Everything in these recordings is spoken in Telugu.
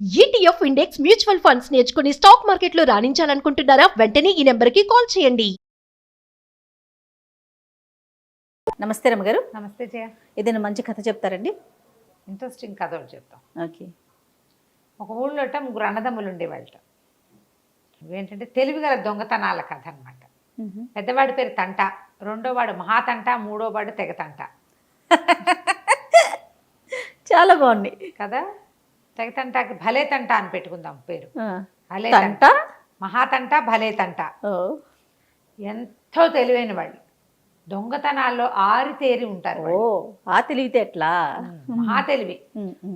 ఈటీఎఫ్ ఇండెక్స్ మ్యూచువల్ ఫండ్స్ నేర్చుకుని స్టాక్ మార్కెట్లో రాణించాలనుకుంటున్నారా? వెంటనే ఈ నెంబర్కి కాల్ చేయండి. నమస్తే రమ్మగారు. నమస్తే జయ. ఏదైనా మంచి కథ చెప్తారండి? ఇంట్రెస్టింగ్ కథ ఒకటి చెప్తాం. ఓకే. ఒక ఊళ్ళోట ముగ్గురు అన్నదమ్ములు ఉండేవాళ్ళట. ఏంటంటే తెలివిగల దొంగతనాల కథ అనమాట. పెద్దవాడి పేరు తంట, రెండోవాడు మహాతంట, మూడోవాడు తెగతంట. చాలా బాగుంది కదా. తెగతంటకి భలే తంట అని పెట్టుకుందాం పేరు. భలే తంట, మహాతంట, భలే తంట. ఎంతో తెలివైన వాళ్ళు, దొంగతనాల్లో ఆరితేరి ఉంటారు. ఆ తెలివితే ఎట్లా? మహా తెలివి.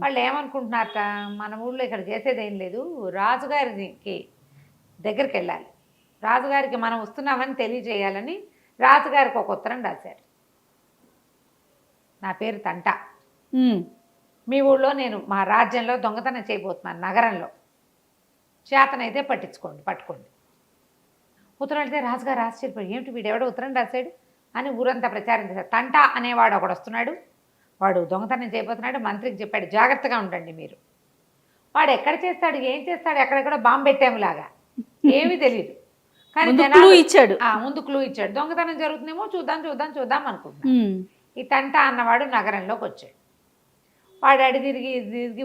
వాళ్ళు ఏమనుకుంటున్నారట, మన ఊళ్ళో ఇక్కడ చేసేది ఏం లేదు, రాజుగారికి దగ్గరికి వెళ్ళాలి, రాజుగారికి మనం వస్తున్నామని తెలియజేయాలని రాజుగారికి ఒక ఉత్తరం రాశారు. నా పేరు తంట, మీ ఊళ్ళో నేను మా రాజ్యంలో దొంగతనం చేయబోతున్నాను, నగరంలో చేతనైతే పట్టుకోండి. ఉత్తరం వెళ్తే రాజుగారు ఆశ్చర్యపోయి, ఏమిటి వీడెవడో ఉత్తరం రాశాడు అని ఊరంతా ప్రచారం చేశారు. తంట అనేవాడు ఒకడు వస్తున్నాడు, వాడు దొంగతనం చేయబోతున్నాడు, మంత్రికి చెప్పాడు జాగ్రత్తగా ఉండండి మీరు. వాడు ఎక్కడ చేస్తాడు, ఏం చేస్తాడు, ఎక్కడెక్కడో బాంబు పెట్టాములాగా ఏమీ తెలియదు. కానీ జనాలు ఇచ్చాడు, ముందు క్లూ ఇచ్చాడు. దొంగతనం జరుగుతుందేమో చూద్దాం అనుకుంటున్నాడు. ఈ తంట అన్నవాడు నగరంలోకి వచ్చాడు. వాడు తిరిగి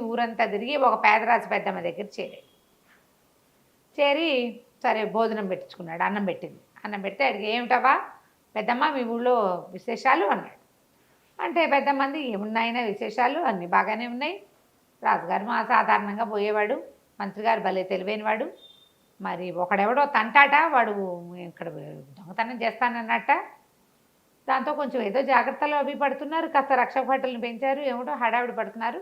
ఊరంతా తిరిగి ఒక పేదరాజు పెద్దమ్మ దగ్గర చేరి సరే భోజనం పెట్టించుకున్నాడు. అన్నం పెట్టింది. అన్నం పెడితే అడిగి, ఏమిటవా పెద్దమ్మ మీ ఊళ్ళో విశేషాలు అన్నాడు. అంటే పెద్దమ్మంది, ఏమున్నాయినా విశేషాలు, అన్నీ బాగానే ఉన్నాయి. రాజుగారు మా సాధారణంగా పోయేవాడు, మంత్రి గారు భలే తెలివైనవాడు, మరి ఒకడెవడో తంటాట, వాడు ఇక్కడ దొంగతనం చేస్తానన్నట్ట, దాంతో కొంచెం ఏదో జాగ్రత్తలు అవి పడుతున్నారు, కాస్త రక్షక భటులను పెంచారు, ఏమిటో హడావిడి పడుతున్నారు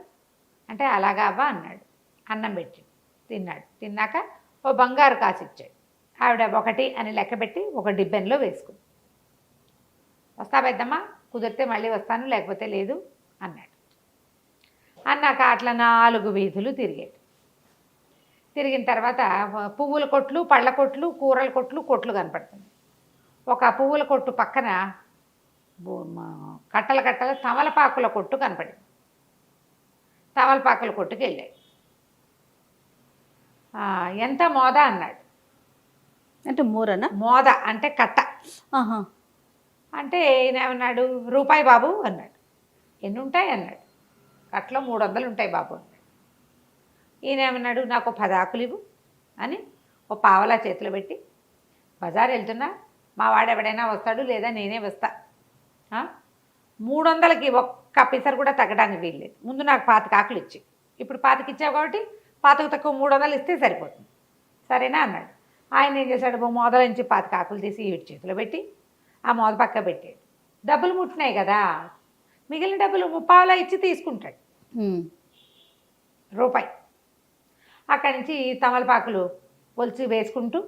అంటే, అలాగా అవ్వ అన్నాడు. అన్నం పెట్టి తిన్నాడు. తిన్నాక ఓ బంగారు కాసు ఇచ్చాడు. ఆవిడ 1 అని లెక్కబెట్టి ఒక డిబ్బెన్లో వేసుకుంది. వస్తా పెద్దమ్మ, కుదిరితే మళ్ళీ వస్తాను, లేకపోతే లేదు అన్నాడు. అన్నాక అట్లా 4 వీధులు తిరిగిన తర్వాత పువ్వుల కొట్లు, పళ్ళ కొట్లు, కూరల కొట్లు కనపడుతుంది. ఒక పువ్వుల కొట్టు పక్కన కట్టల తమలపాకుల కొట్టు కనపడింది. తమలపాకుల కొట్టుకు వెళ్ళాడు. ఎంత మోద అన్నాడు. అంటే మూరనా? మోద అంటే కట్ట. అంటే ఈయన ఏమన్నాడు, రూపాయి బాబు అన్నాడు. ఎన్ని ఉంటాయి అన్నాడు. కట్టలో 300 ఉంటాయి బాబు అన్నాడు. ఈయన ఏమన్నాడు, నాకు 10 ఆకులు ఇవ్వు అని ఓ పావలా చేతిలో పెట్టి, బజారు వెళ్తున్నా, మా వాడు ఎవడైనా వస్తాడు లేదా నేనే వస్తా, 300కి ఒక్క పిసరు కూడా తగ్గడానికి వీల్లేదు, ముందు నాకు 25 ఆకులు ఇచ్చి, ఇప్పుడు 25 ఇచ్చావు కాబట్టి 25 తక్కువ 300 ఇస్తే సరిపోతుంది, సరేనా అన్నాడు. ఆయన ఏం చేశాడు, మోదల నుంచి 25 ఆకులు తీసి వీటి చేతిలో పెట్టి ఆ మోద పక్క పెట్టాడు. డబ్బులు ముట్టినాయి కదా, మిగిలిన డబ్బులు 30 పావలా ఇచ్చి తీసుకుంటాడు, రూపాయి. అక్కడి నుంచి తమలపాకులు ఒలిచి వేసుకుంటూ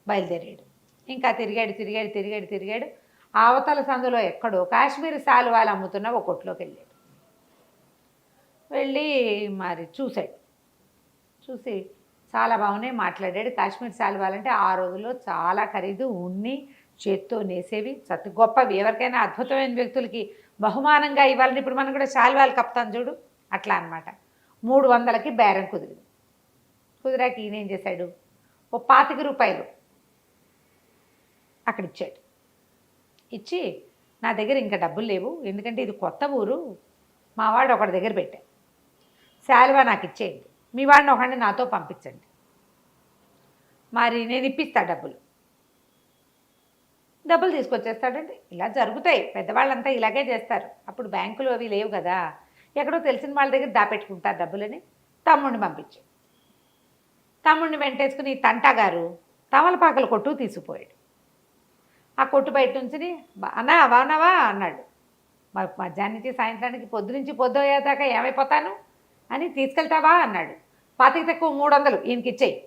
బయలుదేరాడు. ఇంకా తిరిగాడు. అవతల సందులో ఎక్కడో కాశ్మీర్ శాలువాలు అమ్ముతున్న ఒక కొట్లోకి వెళ్ళాడు. వెళ్ళి మరి చూసి చాలా బాగున్నాయి, మాట్లాడాడు. కాశ్మీర్ శాలువాలంటే ఆ రోజుల్లో చాలా ఖరీదు, ఉన్ని చేత్తో నేసేవి, సత్తు గొప్పవి, ఎవరికైనా అద్భుతమైన వ్యక్తులకి బహుమానంగా ఇవ్వాలని ఇప్పుడు మనం కూడా శాలువాలు కప్తాం చూడు, అట్లా అనమాట. 300కి బేరం కుదిరాక ఈయన ఏం చేశాడు, ఓ 25 రూపాయలు అక్కడ ఇచ్చాడు. ఇచ్చి, నా దగ్గర ఇంకా డబ్బులు లేవు, ఎందుకంటే ఇది కొత్త ఊరు, మా వాడు ఒకటి దగ్గర పెట్టా, శాలువా నాకు ఇచ్చేయండి, మీ వాడిని ఒకడిని నాతో పంపించండి, మరి నేను ఇప్పిస్తా డబ్బులు తీసుకొచ్చేస్తాడండి. ఇలా జరుగుతాయి, పెద్దవాళ్ళంతా ఇలాగే చేస్తారు. అప్పుడు బ్యాంకులు అవి లేవు కదా, ఎక్కడో తెలిసిన వాళ్ళ దగ్గర దాపెట్టుకుంటారు డబ్బులని. తమ్ముడిని పంపించాడు. తమ్ముడిని వెంటేసుకుని తంటా గారు తమలపాకల కొట్టు తీసుకుపోయాడు. ఆ కొట్టు బయట నుంచి, అన్నా బాగున్నావా అన్నాడు. మధ్యాహ్నం నుంచి సాయంత్రానికి, పొద్దు అయ్యేదాకా ఏమైపోతాను అని, తీసుకెళ్తావా అన్నాడు. 25 తక్కువ 300 ఈయనకి ఇచ్చేయి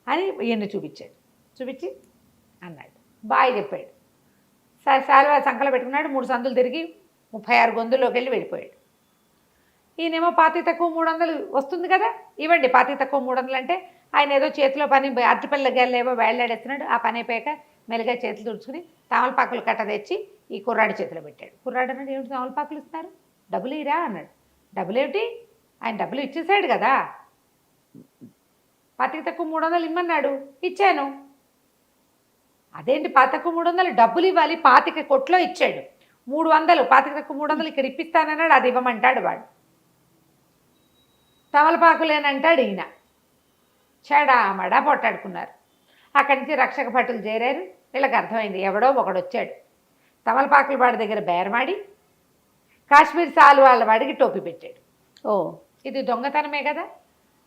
అని ఈయన్ని చూపించి అన్నాడు. బాయ్ చెప్పాడు. శాలువా సంకలో పెట్టుకున్నాడు. 3 సందులు తిరిగి 36 గొంతుల్లోకి వెళ్ళిపోయాడు. ఈయనేమో 25 తక్కువ 300 వస్తుంది కదా, ఇవ్వండి 25 తక్కువ 300 అంటే, ఆయన ఏదో చేతిలో పని అరటిపల్ల గెల్లేవో వేళ్ళాడేస్తున్నాడు. ఆ పని అయిపోయాక మెల్లిగా చేతులు తుడుచుకుని తమలపాకులు కట్ట తెచ్చి ఈ కుర్రాడి చేతిలో పెట్టాడు. కుర్రాడు అన్నాడు, ఏమిటి తమలపాకులు ఇస్తున్నారు, డబ్బులు ఇరా అన్నాడు. డబ్బులేమిటి ఆయన డబ్బులు ఇచ్చేసాడు కదా, పాతికి తక్కువ 300 ఇమ్మన్నాడు, ఇచ్చాను. అదేంటి పాతికి తక్కువ 300 డబ్బులు ఇవ్వాలి, 25 కొట్లో ఇచ్చాడు. 300 పాతికి తక్కువ 300 ఇక్కడ ఇప్పిస్తానన్నాడు, అది ఇవ్వమంటాడు వాడు. తమలపాకులేనంటాడు ఈయన. చెడామడా పొట్టాడుకున్నారు. అక్కడి నుంచి రక్షక భటులు చేరారు. వీళ్ళకి అర్థమైంది ఎవడో ఒకడు వచ్చాడు. తమలపాకుల వాడి దగ్గర బేరమాడి కాశ్మీర్ సాలు వాళ్ళ వాడికి టోపీ పెట్టాడు. ఓ, ఇది దొంగతనమే కదా.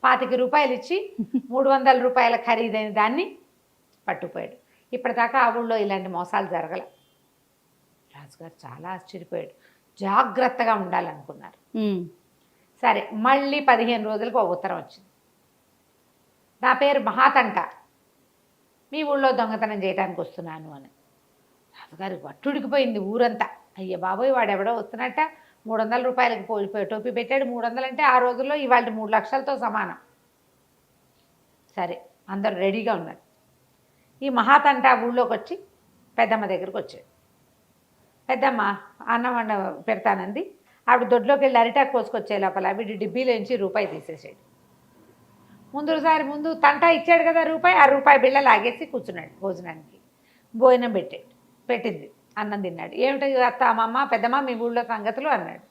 25 రూపాయలు ఇచ్చి 300 రూపాయల ఖరీదైన దాన్ని పట్టుకుపోయాడు. ఇప్పటిదాకా ఆ ఊళ్ళో ఇలాంటి మోసాలు జరగల. రాజుగారు చాలా ఆశ్చర్యపోయాడు. జాగ్రత్తగా ఉండాలనుకున్నారు. సరే, మళ్ళీ 15 రోజులకు ఒక ఉత్తరం వచ్చింది. నా పేరు మహాతంట, మీ ఊళ్ళో దొంగతనం చేయడానికి వస్తున్నాను అని. రాజుగారికి వట్టుడికిపోయింది ఊరంతా. అయ్య బాబోయ్, వాడెవడో వస్తున్నట్ట 300 రూపాయలకి పోయిపోయి టోపీ పెట్టాడు. 300 అంటే ఆ రోజుల్లో ఇవాళ 3 లక్షలతో సమానం. సరే, అందరూ రెడీగా ఉన్నారు. ఈ మహాతంట ఊళ్ళోకి వచ్చి పెద్దమ్మ దగ్గరికి వచ్చాడు. పెద్దమ్మ అన్నం వండ పెడతానంది. ఆవిడ దొడ్లోకి వెళ్ళి అరిటాకు కోసుకొచ్చే లోపల వీడి డిబ్బీలోంచి రూపాయి తీసేసాడు. ముందు తంటా ఇచ్చాడు కదా రూపాయి, ఆ రూపాయి బిళ్ళ లాగేసి కూర్చున్నాడు భోజనానికి. భోజనం పెట్టింది, అన్నం తిన్నాడు. ఏమిటి అత్త, అమ్మమ్మ, పెద్దమ్మ మీ ఊళ్ళో సంగతులు అన్నాడు.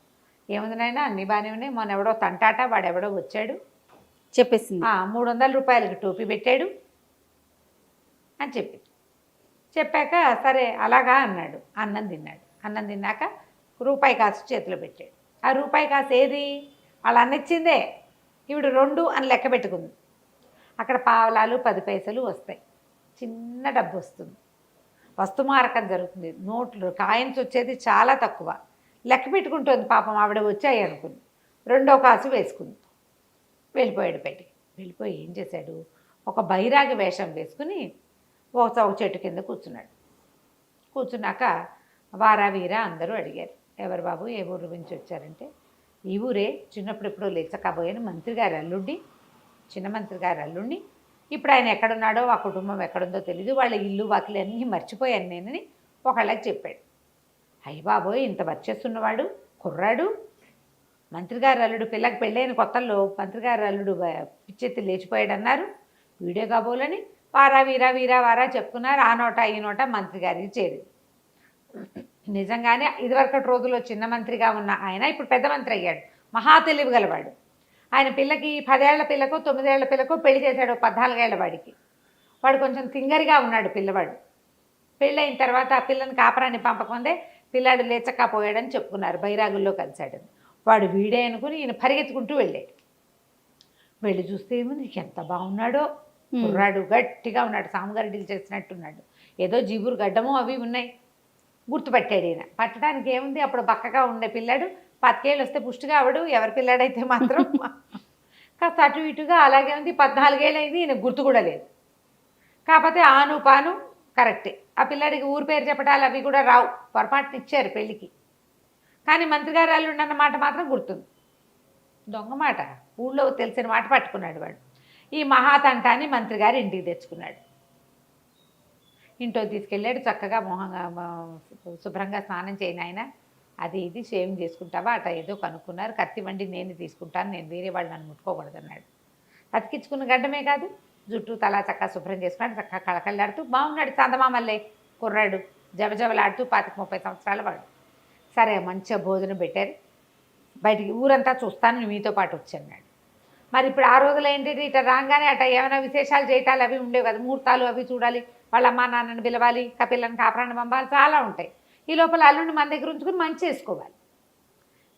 ఏముంది నాయనా, అన్నీ బాగానే ఉన్నాయి. మొన్న ఎవడో తంటాట, వాడెవడో వచ్చాడు, చెప్పేసింది. 300 రూపాయలకి టోపీ పెట్టాడు అని చెప్పాక సరే అలాగా అన్నాడు. అన్నం తిన్నాడు. అన్నం తిన్నాక రూపాయి కాసు చేతిలో పెట్టాడు. ఆ రూపాయి కాసు ఏది, వాళ్ళు అన్నిచ్చిందే. ఈవిడ 2 అని లెక్క పెట్టుకుంది. అక్కడ పావలాలు 10 పైసలు వస్తాయి, చిన్న డబ్బు వస్తుంది. వస్తుమారకం జరుగుతుంది. నోట్లు కాయిన్స్ వచ్చేది చాలా తక్కువ. లెక్క పెట్టుకుంటుంది పాపం. ఆవిడ వచ్చాయి అనుకుంది. 2వ కాసు వేసుకుంది. వెళ్ళిపోయాడు బయటికి. వెళ్ళిపోయి ఏం చేశాడు, ఒక బైరాగి వేషం వేసుకుని ఒక చెట్టు కింద కూర్చున్నాడు. కూర్చున్నాక వారా వీరా అందరూ అడిగారు, ఎవరు బాబు, ఏ ఊరు నుంచి వచ్చారంటే, ఈ ఊరే, చిన్నప్పుడు ఎప్పుడో లేచకపోయాను, మంత్రి గారి అల్లుండి, చిన్న మంత్రి గారి అల్లుండి. ఇప్పుడు ఆయన ఎక్కడున్నాడో, ఆ కుటుంబం ఎక్కడుందో తెలీదు, వాళ్ళ ఇల్లు వాకిలు అన్నీ మర్చిపోయాను నేనని ఒకళ్ళకి చెప్పాడు. అయ్య బాబోయ్, ఇంత వచ్చేస్తున్నవాడు కుర్రాడు, మంత్రి గారి అల్లుడు, పిల్లకి పెళ్ళైన కొత్తల్లో మంత్రి గారి అల్లుడు పిచ్చెత్తి లేచిపోయాడు అన్నారు. వీడియో కాబోలని వారా వీరా వీరా వారా చెప్పుకున్నారు. ఆ నోట ఈ నోట మంత్రి గారికి చేరింది. నిజంగానే ఇదివరకటి రోజుల్లో చిన్న మంత్రిగా ఉన్న ఆయన ఇప్పుడు పెద్ద మంత్రి అయ్యాడు. మహా తెలివి గలవాడు. ఆయన పిల్లకి 10 ఏళ్ల పిల్లకో 9 ఏళ్ల పిల్లకో పెళ్లి చేశాడు. 14 ఏళ్ల వాడికి. వాడు కొంచెం తింగరిగా ఉన్నాడు పిల్లవాడు. పెళ్ళైన తర్వాత ఆ పిల్లని కాపరాన్ని పంపకుందే పిల్లాడు లేచక్కపోయాడని చెప్పుకున్నారు. బైరాగుల్లో కలిశాడని. వాడు వీడే అనుకుని ఈయన పరిగెత్తుకుంటూ వెళ్ళాడు. వెళ్ళి చూస్తే ఏముంది, ఎంత బాగున్నాడో కుర్రాడు, గట్టిగా ఉన్నాడు, సాముగారెడ్డిలు చేసినట్టున్నాడు. ఏదో జీబురు గడ్డమో అవి ఉన్నాయి. గుర్తుపట్టాడు ఈయన. పట్టడానికి ఏముంది, అప్పుడు బక్కగా ఉండే పిల్లాడు 10 ఏళ్ళు వస్తే పుష్టిగా అవడు. ఎవరి పిల్లాడైతే మాత్రం కాస్త అటు ఇటుగా అలాగే ఉంది. 14 ఏళ్ళు అయింది, ఈయన గుర్తు కూడా లేదు. కాకపోతే ఆను పాను కరెక్టే. ఆ పిల్లాడికి ఊరు పేరు చెప్పడాలు అవి కూడా రావు, పొరపాటున ఇచ్చారు పెళ్ళికి. కానీ మంత్రిగారు అల్లుండి అన్న మాట మాత్రం గుర్తుంది. దొంగ మాట, ఊళ్ళో తెలిసిన మాట పట్టుకున్నాడు వాడు. ఈ మహాతంటాన్ని మంత్రి గారు ఇంటికి తెచ్చుకున్నాడు. ఇంట్లో తీసుకెళ్ళాడు. చక్కగా శుభ్రంగా స్నానం చేయను ఆయన, అది ఇది షేవింగ్ చేసుకుంటావా అట్లా ఏదో కనుక్కున్నారు. కత్తి వండి నేను తీసుకుంటాను, నేను వేరే వాళ్ళు నన్ను ముట్టుకోకూడదు అన్నాడు. అతికించుకున్న గడ్డమే కాదు, జుట్టు తలా చక్కగా శుభ్రం చేసుకున్నాడు. చక్కగా కళకళ్ళాడుతూ బాగున్నాడు. చందమామల్లే కుర్రాడు, జబజబలాడుతూ 25-30 సంవత్సరాల వాడు. సరే, మంచిగా భోజనం పెట్టారు. బయటికి ఊరంతా చూస్తాను, మీతో పాటు వచ్చాడు. మరి ఇప్పుడు ఆ రోజులు ఏంటిది, ఇట్లా రాగానే అట్లా ఏమైనా విశేషాలు చేయటాలు అవి ఉండేవి కదా, ముహూర్తాలు అవి చూడాలి, వాళ్ళ అమ్మా నాన్నని పిలవాలి, కపిల్లని కాపురాన్ని పంపాలి, చాలా ఉంటాయి. ఈ లోపల అల్లుండి మన దగ్గర ఉంచుకుని మంచి చేసుకోవాలి.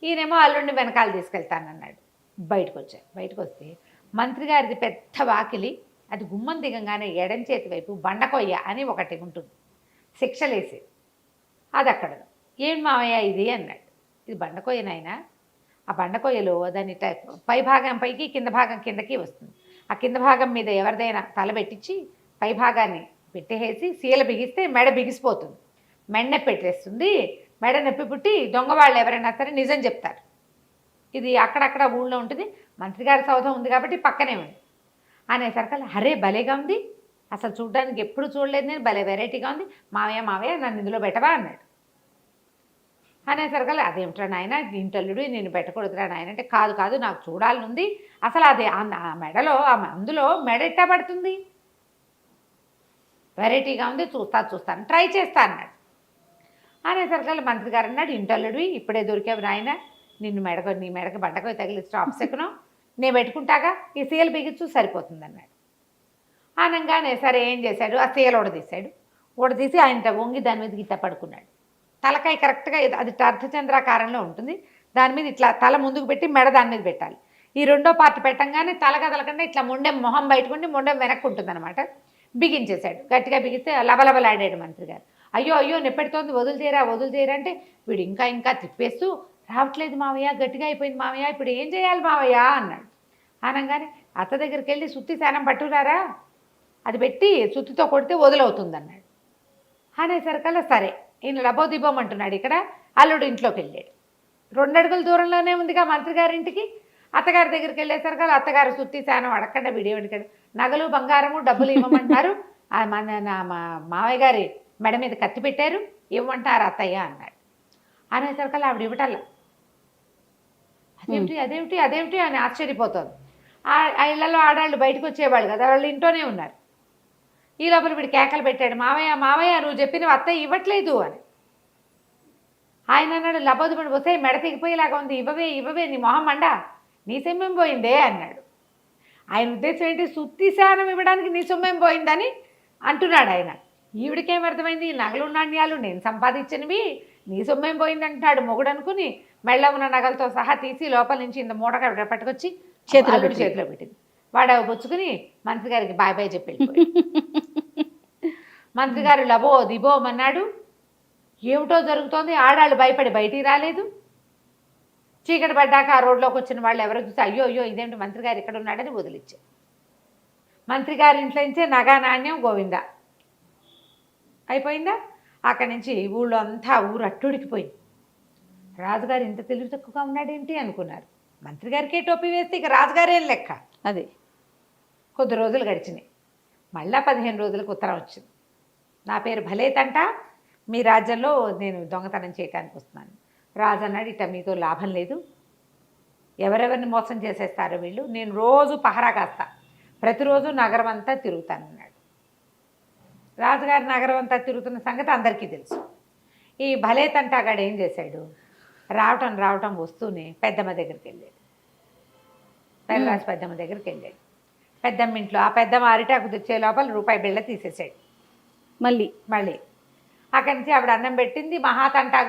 ఈయనేమో అల్లుండి వెనకాల తీసుకెళ్తానన్నాడు. బయటకు వచ్చారు. బయటకు వస్తే మంత్రి గారిది పెద్ద వాకిలి, అది గుమ్మం దిగంగానే ఎడం చేతి వైపు బండకొయ్య అని ఒకటి ఉంటుంది, శిక్షలేసి, అది అక్కడ. ఏం మావయ్య ఇది అన్నాడు. ఇది బండకొయ్యనైనా. ఆ బండకొయ్యలో దాని పై భాగం పైకి, కింద భాగం కిందకి వస్తుంది. ఆ కింద భాగం మీద ఎవరిదైనా తల పెట్టించి పై భాగాన్ని పెట్టేసి సీల బిగిస్తే మెడ బిగిసిపోతుంది, మెడ పెట్టేస్తుంది. మెడ నొప్పి పుట్టి దొంగ వాళ్ళు ఎవరైనా సరే నిజం చెప్తారు. ఇది అక్కడక్కడ ఊళ్ళో ఉంటుంది. మంత్రి గారి సౌధం ఉంది కాబట్టి పక్కనే ఉంది అనేసరికల్లా, హరే భలేగా ఉంది, అసలు చూడడానికి ఎప్పుడు చూడలేదు నేను, భలే వెరైటీగా ఉంది, మావయ్య మావయ్య నన్ను ఇందులో పెట్టవా అన్నాడు. అనేసరికల్లా అదేమిట్రా నాయన ఇంటల్లుడు నేను పెట్టకూడదురా నాయన అంటే కాదు కాదు నాకు చూడాలనుంది అసలు అది ఆ మెడలో అందులో మెడ ఎట్టా పడుతుంది వెరైటీగా ఉంది చూస్తాను ట్రై చేస్తా అన్నాడు. అనేసరికల్లా మంత్రి గారు అన్నాడు ఇంటల్లుడు ఇప్పుడే దొరికావు నాయన నీ మెడకు బండకు తగిలి స్టాప్స్ ఎక్కను నేను పెట్టుకుంటాగా ఈ సీలు బిగించు సరిపోతుంది అన్నాడు. అనగానే సరే ఏం చేశాడు ఆ సీలు ఊడదీసి ఆయన వంగి దాని మీద గిట్ట పడుకున్నాడు. తలకాయ కరెక్ట్గా అది అర్ధచంద్రాకారంలో ఉంటుంది. దాని మీద ఇట్లా తల ముందుకు పెట్టి మెడ దాని మీద పెట్టాలి. ఈ రెండో పార్ట్ పెట్టంగానే తల కదలకుండా ఇట్లా మొండెం మొహం బయటకుండి మొండెం వెనక్కి ఉంటుంది అనమాట. బిగించేశాడు. గట్టిగా బిగిస్తే లబలబలాడాడు మంత్రి గారు. అయ్యో నెప్పెడుతోంది వదులు చేయరా అంటే వీడు ఇంకా తిప్పేస్తూ రావట్లేదు మావయ్య గట్టిగా అయిపోయింది మావయ్య ఇప్పుడు ఏం చేయాలి మావయ్య అన్నాడు. అనగానే అత్త దగ్గరికి వెళ్ళి సుత్తి శానం పట్టురారా అది పెట్టి సుత్తితో కొడితే వదులవుతుంది అన్నాడు. అనేసరికల్లా సరే ఈయన లబోదిబోమంటున్నాడు. ఇక్కడ అల్లుడు ఇంట్లోకి వెళ్ళాడు. 2 అడుగుల దూరంలోనే ఉందిగా మంత్రి గారింటికి. అత్తగారి దగ్గరికి వెళ్ళేసరికల్లా అత్తగారు సుత్తి శానం అడగకుండా వీడేమడికాడు నగలు బంగారము డబ్బులు ఇవ్వమంటారు నా మావయ్య గారి మెడ మీద కత్తి పెట్టారు ఇవ్వమంటారు అత్తయ్య అన్నాడు. అనేసరికల్లా ఆవిడ ఇవ్వటల్లా అదేమిటి అని ఆశ్చర్యపోతుంది. ఆ ఇళ్లలో ఆడాళ్ళు బయటకు వచ్చేవాళ్ళు కదా వాళ్ళు ఇంట్లోనే ఉన్నారు. ఈ లోపల వీడు కేకలు పెట్టాడు మావయ్య నువ్వు చెప్పినవి అత్తయ్య ఇవ్వట్లేదు అని. ఆయన అన్నాడు లబోదిబడి వస్తే మెడ తెగిపోయేలాగా ఉంది ఇవ్వవే నీ మొహం మండా నీ సొమ్మేం పోయిందే అన్నాడు. ఆయన ఉద్దేశం ఏంటి సుత్తి శానం ఇవ్వడానికి నీ సొమ్మేం పోయిందని అంటున్నాడు ఆయన. ఈవిడికేం అర్థమైంది నగలు నాణ్యాలు నేను సంపాదించినవి నీ సొమ్మేం పోయింది అంటున్నాడు. మొగుడు అనుకుని మెళ్ళ ఉన్న నగలతో సహా తీసి లోపల నుంచి ఇంత మూట పట్టుకొచ్చి చేతిలో పెట్టింది. వాడు బుచ్చుకుని మంత్రి గారికి బాయ్ చెప్పి మంత్రి గారు లబో దిబోమన్నాడు. ఏమిటో జరుగుతోంది. ఆడాళ్ళు భయపడి బయటికి రాలేదు. చీకటి పడ్డాక ఆ రోడ్లోకి వచ్చిన వాళ్ళు ఎవరో చూసి అయ్యో ఇదేంటి మంత్రి గారు ఇక్కడ ఉన్నాడని వదిలిచ్చారు. మంత్రి గారి ఇంట్లో నుంచే నగా నాణ్యం గోవిందా అయిపోయిందా. అక్కడి నుంచి ఊళ్ళో అంతా ఊరు అట్టుడికిపోయింది. రాజుగారు ఇంత తెలివి తక్కువగా ఉన్నాడేంటి అనుకున్నారు. మంత్రి గారికే టోపీ వేస్తే ఇక రాజుగారేం లెక్క. అది కొద్ది రోజులు గడిచినాయి. మళ్ళా 15 రోజులకు ఉత్తరం వచ్చింది. నా పేరు భలేతంట మీ రాజ్యంలో నేను దొంగతనం చేయడానికి వస్తున్నాను. రాజు అన్నాడు ఇట్లా మీతో లాభం లేదు. ఎవరెవరిని మోసం చేసేస్తారో వీళ్ళు. నేను రోజు పహరా కాస్తా ప్రతిరోజు నగరం అంతా తిరుగుతానన్నాడు. రాజుగారి నగరం అంతా తిరుగుతున్న సంగతి అందరికీ తెలుసు. ఈ భలేతంటాగాడు ఏం చేశాడు రావటం వస్తూనే పెద్దమ్మ దగ్గరికి వెళ్ళాడు. పెద్దరాజు పెద్దమ్మ దగ్గరికి వెళ్ళాడు. పెద్దమ్మ ఇంట్లో ఆ పెద్దమ్మ అరిటాకు తెచ్చే లోపల రూపాయి బిళ్ళ తీసేసాడు. మళ్ళీ అక్కడి నుంచి ఆవిడ అన్నం పెట్టింది. మహాతంటా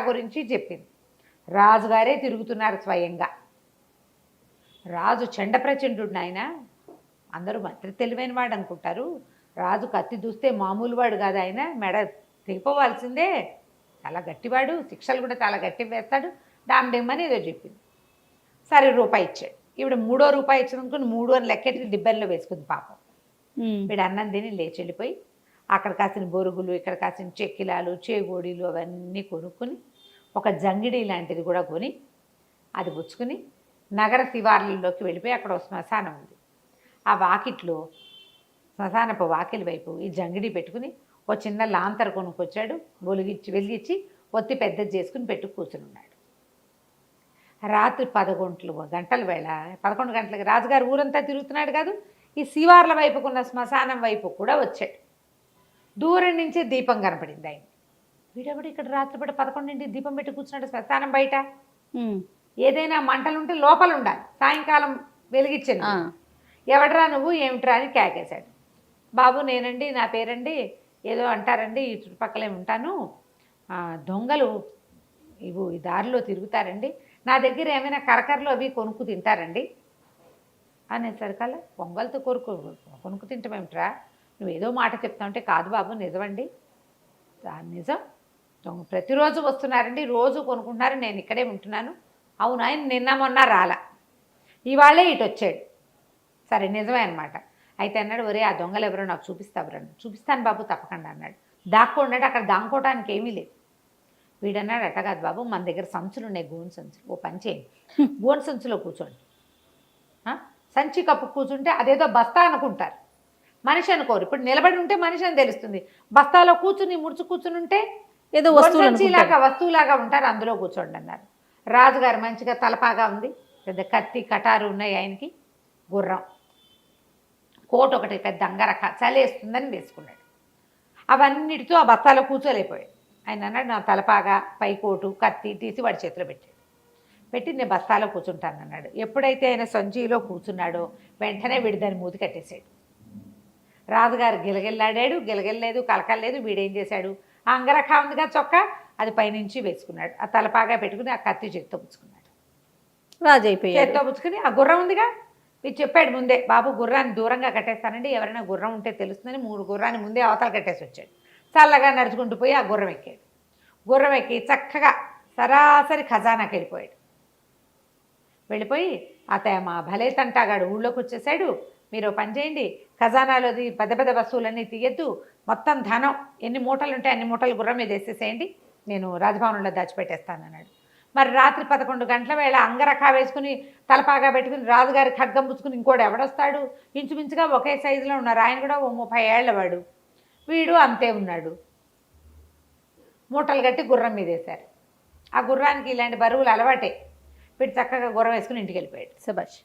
గురించి చెప్పింది. రాజుగారే తిరుగుతున్నారు స్వయంగా. రాజు చండప్రచండు ఆయన. అందరూ మంత్రి తెలివైన వాడు అనుకుంటారు. రాజు కత్తి దూస్తే మామూలు వాడు కాదు ఆయన. మెడ తెగిపోవాల్సిందే. చాలా గట్టివాడు. శిక్షలు కూడా చాలా గట్టి వేస్తాడు. డామ్డెమ్మని ఏదో చెప్పింది. సరే రూపాయి ఇచ్చాడు. ఇప్పుడు 3వ రూపాయి ఇచ్చినందుకు 3 అని లెక్కెట్టి డిబ్బెన్లో వేసుకుంది పాపం. వీడు అన్నం తిని లేచి వెళ్ళిపోయి అక్కడ కాసిన బొరుగులు ఇక్కడ కాసిన చెక్కిలాలు చేగోడీలు అవన్నీ కొనుక్కొని ఒక జంగిడి లాంటిది కూడా కొని అది పుచ్చుకుని నగర శివార్లలోకి వెళ్ళిపోయి అక్కడ ఒక శ్మశానం ఉంది. ఆ వాకిట్లో శ్మశానపు వాకిలి వైపు ఈ జంగిడి పెట్టుకుని ఒక చిన్న లాంతర కొనుక్కొచ్చాడు. వెలిగించి ఒత్తి పెద్దది చేసుకుని పెట్టు కూర్చుని ఉన్నాడు. రాత్రి 11 గంటల వేళ 11 గంటలకి రాజుగారు ఊరంతా తిరుగుతున్నాడు కాదు. ఈ శివార్ల వైపుకున్న శ్మశానం వైపు కూడా వచ్చాడు. దూరం నుంచి దీపం కనపడింది ఆయన. వీడెవడు ఇక్కడ రాత్రిపూట 11 దీపం పెట్టి కూర్చున్నాడు శ్మశానం బయట. ఏదైనా మంటలుంటే లోపల ఉండాలి. సాయంకాలం వెలిగించాను. ఎవడరా నువ్వు ఏమిట్రా అని కేకేశాడు. బాబు నేనండి నా పేరండి ఏదో అంటారండి ఈ చుట్టుపక్కలే ఉంటాను. దొంగలు ఈ దారిలో తిరుగుతారండి. నా దగ్గర ఏమైనా కరకరలు అవి కొనుక్కు తింటారండి అనేసరికల్లా పొంగల్తో కొనుక్కు తింటామేమిట్రా నువ్వేదో మాట చెప్తా ఉంటే కాదు బాబు నిజమండి నిజం ప్రతిరోజు వస్తున్నారండి రోజు కొనుక్కుంటున్నారు నేను ఇక్కడే ఉంటున్నాను. అవును ఆయన నిన్న మొన్న రాలా ఇవాళే ఇటు వచ్చాడు. సరే నిజమే అనమాట. అయితే అన్నాడు ఒరే ఆ దొంగలు ఎవరో నాకు చూపిస్తావరన్నాడు. చూపిస్తాను బాబు తప్పకుండా అన్నాడు. దాక్కున్నాడు. అక్కడ దాక్కోవడానికి ఏమీ లేదు. వీడన్నాడు అట్ట కాదు బాబు మన దగ్గర సంచులు ఉన్నాయి గోను సంచులు. ఓ పని చేయండి గోను సంచులో కూర్చోండి. సంచి కప్పు కూర్చుంటే అదేదో బస్తా అనుకుంటారు. మనిషి అనుకోరు. ఇప్పుడు నిలబడి ఉంటే మనిషి అని తెలుస్తుంది. బస్తాలో కూర్చుని ముడుచు కూర్చుని ఉంటే ఏదో వస్తువులు సంచిలాగా వస్తువులాగా ఉంటారు, అందులో కూర్చోండి అన్నారు. రాజుగారు మంచిగా తలపాగా ఉంది, పెద్ద కత్తి కటారు ఉన్నాయి ఆయనకి, గుర్రం, కోట్ ఒకటి పెద్ద అంగరక, చలేస్తుందని వేసుకున్నాడు. అవన్నిటితో ఆ బస్తాలో కూర్చోలేకపోయాడు. ఆయన అన్నాడు, నా తలపాగా పై కోటు కత్తి తీసి వాడి చేతిలో పెట్టాడు. పెట్టి నేను బస్తాలో కూర్చుంటాను అన్నాడు. ఎప్పుడైతే ఆయన సంచిలో కూర్చున్నాడో వెంటనే వీడి దాన్ని మూతి కట్టేశాడు. రాజుగారు గిలగిల్లాడాడు, గిలగిల్లేదు, కలకల్లేదు. వీడేం చేశాడు, ఆ అంగరఖ ఉందిగా చొక్కా, అది పైనుంచి వేసుకున్నాడు. ఆ తలపాగా పెట్టుకుని ఆ కత్తి చేతితో పుచ్చుకున్నాడు. రాజు అయిపోయాడు. చేతితో పుచ్చుకుని ఆ గుర్రం ఉందిగా, మీరు చెప్పాడు ముందే, బాబు గుర్రాన్ని దూరంగా కట్టేస్తానండి, ఎవరైనా గుర్రం ఉంటే తెలుస్తుందని 3 గుర్రాన్ని ముందే అవతల కట్టేసి వచ్చాడు. చల్లగా నడుచుకుంటూ పోయి ఆ గుర్రం ఎక్కాడు. గుర్రం ఎక్కి చక్కగా సరాసరి ఖజానాకి వెళ్ళిపోయాడు. వెళ్ళిపోయి మా భలే తంటాగాడు ఊళ్ళోకి వచ్చేసాడు, మీరు పని చేయండి, ఖజానాలోది పెద్ద పెద్ద వస్తువులన్నీ తీయద్దు, మొత్తం ధనం ఎన్ని మూటలు ఉంటే అన్ని మూటలు గుర్రం మీద వేసేసేయండి, నేను రాజభవనంలో దాచిపెట్టేస్తాను అన్నాడు. మరి రాత్రి 11 గంటల వేళ అంగరఖా వేసుకుని తలపాగా పెట్టుకుని రాజుగారి ఖడ్గం పుచ్చుకుని ఇంకోటి ఎవడొస్తాడు, ఇంచుమించుగా ఒకే సైజులో ఉన్నారు. ఆయన కూడా 30 ఏళ్ల వాడు, వీడు అంతే ఉన్నాడు. మూటలు కట్టి గుర్రం మీద వేశారు. ఆ గుర్రానికి ఇలాంటి బరువులు అలవాటే. వీడు చక్కగా గుర్రం వేసుకుని ఇంటికి వెళ్ళిపోయాడు. శభాష్.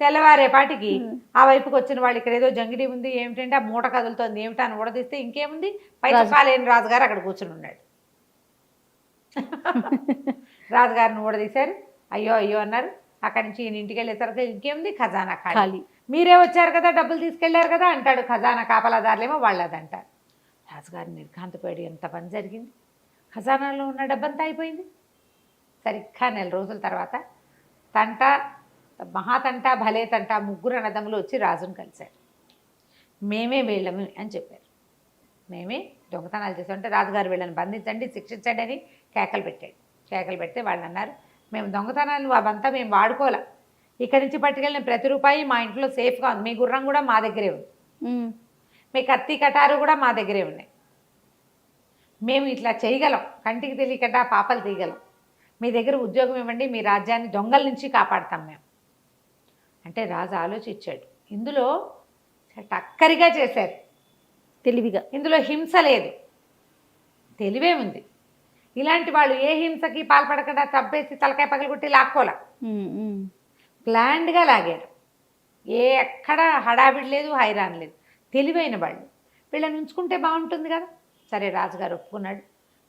తెల్లవారేపాటికి ఆ వైపుకి వచ్చిన వాళ్ళు, ఇక్కడ ఏదో జంగిడి ఉంది ఏమిటంటే, ఆ మూట కదులుతోంది ఏమిటా అని ఊడదీస్తే ఇంకేముంది, పై చొక్కాలేని రాజుగారు అక్కడ కూర్చుని ఉన్నాడు. రాజుగారిని ఊడదీశారు. అయ్యో అయ్యో అన్నారు. అక్కడి నుంచి ఈయన ఇంటికి వెళ్ళేసరికి ఇంకేముంది, ఖజానా ఖాళీ. మీరే వచ్చారు కదా, డబ్బులు తీసుకెళ్లారు కదా అంటాడు. ఖజానా కాపలాదారులేమో వాళ్ళది అంటారు. రాజుగారు నిర్ఘాంతపోయాడు, ఎంత పని జరిగింది, ఖజానాలో ఉన్న డబ్బంతా అయిపోయింది. సరిగ్గా 4 రోజుల తర్వాత తంట, మహాతంట, భలే తంట, 3 అన్నదమ్ములు వచ్చి రాజును కలిశారు. మేమే వీళ్ళము అని చెప్పారు. మేమే దొంగతనాలు చేసామంటే రాజుగారు వీళ్ళని బంధించండి, శిక్షించండి అని కేకలు పెట్టాడు. కేకలు పెడితే వాళ్ళు అన్నారు, మేము దొంగతనాలు అవంతా మేము వాడుకోలే, ఇక్కడి నుంచి పట్టుకెళ్ళిన ప్రతి రూపాయి మా ఇంట్లో సేఫ్గా ఉంది, మీ గుర్రం కూడా మా దగ్గరే ఉంది, మీ కత్తి కటారు కూడా మా దగ్గరే ఉన్నాయి, మేము ఇట్లా చేయగలం, కంటికి తెలియకుండా పాపలు తీయగలం, మీ దగ్గర ఉద్యోగం ఇవ్వండి, మీ రాజ్యాన్ని దొంగల నుంచి కాపాడతాం మేము అంటే. రాజు ఆలోచించాడు, ఇందులో టక్కరిగా చేశారు, తెలివిగా, ఇందులో హింస లేదు, తెలివే ఉంది. ఇలాంటి వాళ్ళు ఏ హింసకి పాల్పడకుండా చంపేసి తలకాయ పగలగొట్టి లాక్కోలే, ప్లాన్డ్గా లాగారు. ఎక్కడ హడావిడి లేదు, హైరాన్ లేదు, తెలివైన వాళ్ళు. వీళ్ళని ఉంచుకుంటే బాగుంటుంది కదా. సరే రాజుగారు ఒప్పుకున్నాడు.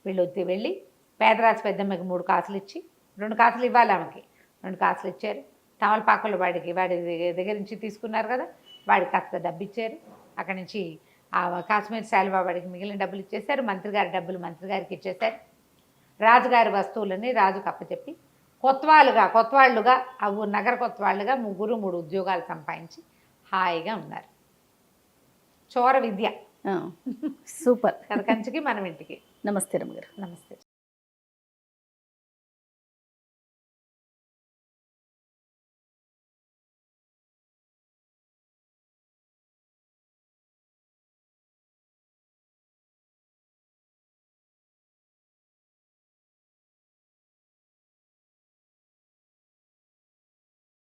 వీళ్ళు వెళ్ళి పేదరాజు పెద్దమ్మకి 3 కాసులు ఇచ్చి, 2 కాసులు ఇవ్వాలి ఆమెకి, 2 కాసులు ఇచ్చారు. తమలపాకులు వాడి దగ్గర నుంచి తీసుకున్నారు కదా, వాడికి కాస్త డబ్బు ఇచ్చారు. అక్కడి నుంచి ఆ కాశ్మీర్ శాలువా వాడికి మిగిలిన డబ్బులు ఇచ్చేశారు. మంత్రి గారి డబ్బులు మంత్రి గారికి ఇచ్చేశారు. రాజుగారి వస్తువులని రాజుకు అప్పచెప్పి కొత్వాళ్ళుగా నగర కొత్వాళ్ళుగా 3 ఉద్యోగాలు సంపాదించి హాయిగా ఉన్నారు. చోర విద్య. సూపర్. కంచికి మనం ఇంటికి. నమస్తే రమ్మగారు. నమస్తే.